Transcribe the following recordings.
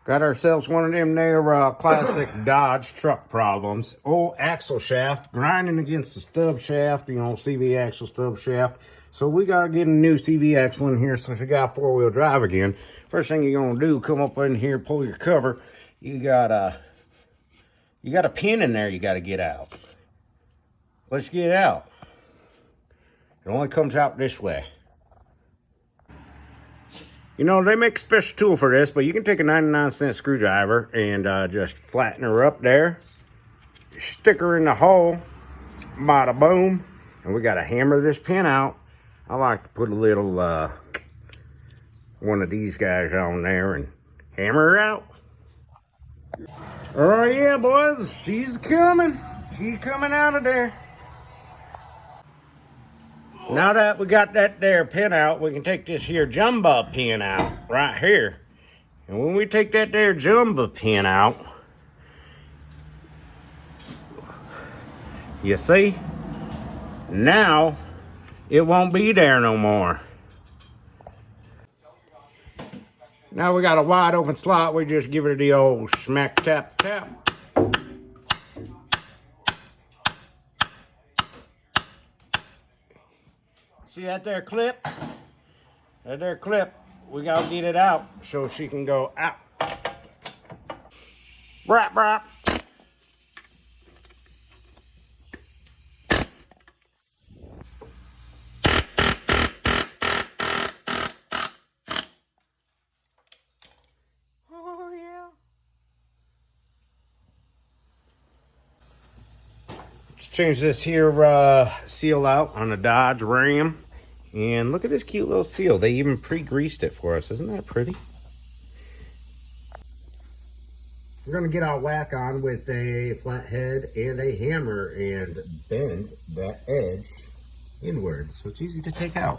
Got ourselves one of them there classic Dodge truck problems. Old axle shaft grinding against the stub shaft, you know, CV axle stub shaft. So we got to get a new CV axle in here since we got four-wheel drive again. First thing you're going to do, come up in here, pull your cover. You got a pin in there you got to get out. Let's get it out. It only comes out this way. You know, they make a special tool for this, but you can take a 99-cent screwdriver and just flatten her up there. Stick her in the hole. Bada boom. And we got to hammer this pin out. I like to put a little one of these guys on there and hammer her out. Oh yeah, boys, she's coming. She's coming out of there. Now that we got that there pin out, we can take this here jumbo pin out right here. And when we take that there jumbo pin out, you see, now it won't be there no more. Now we got a wide open slot, we just give it the old smack tap tap. See that there clip? That there clip, we gotta get it out so she can go out. Brap, brap. Oh yeah. Let's change this here seal out on the Dodge Ram. And look at this cute little seal. They even pre-greased it for us. Isn't that pretty? We're going to get our whack on with a flathead and a hammer and bend that edge inward so it's easy to take out.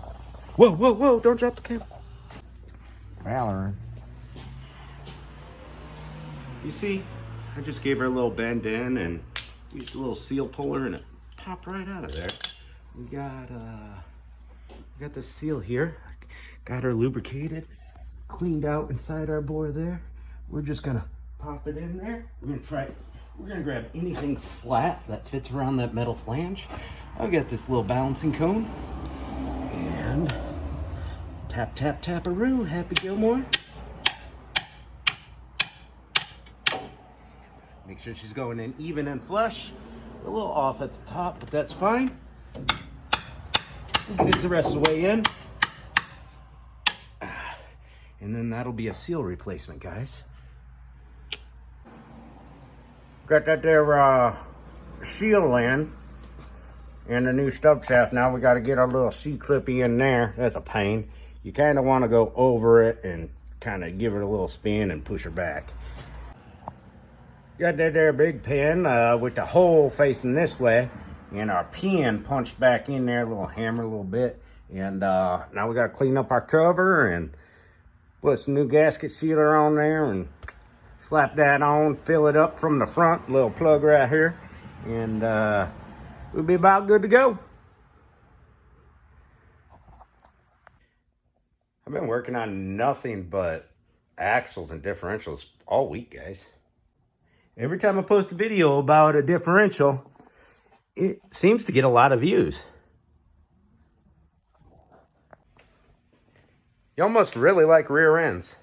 Whoa, whoa, whoa, don't drop the camera. Valor. You see, I just gave her a little bend in and used a little seal puller and it popped right out of there. We got the seal here. Got her lubricated, cleaned out inside our bore there. We're just gonna pop it in there. We're gonna grab anything flat that fits around that metal flange. I've got this little balancing cone. And tap, tap, tap-a-roo, Happy Gilmore. Make sure she's going in even and flush. A little off at the top, but that's fine. We'll get it the rest of the way in. And then that'll be a seal replacement, guys. Got that there seal in. And the new stub shaft. Now we got to get our little C-clippy in there. That's a pain. You kind of want to go over it and kind of give it a little spin and push her back. Got that there big pin with the hole facing this way. And our pin punched back in there, a little hammer, a little bit. And now we got to clean up our cover and put some new gasket sealer on there and slap that on, fill it up from the front, little plug right here. And we'll be about good to go. I've been working on nothing but axles and differentials all week, guys. Every time I post a video about a differential, it seems to get a lot of views. Y'all must really like rear ends.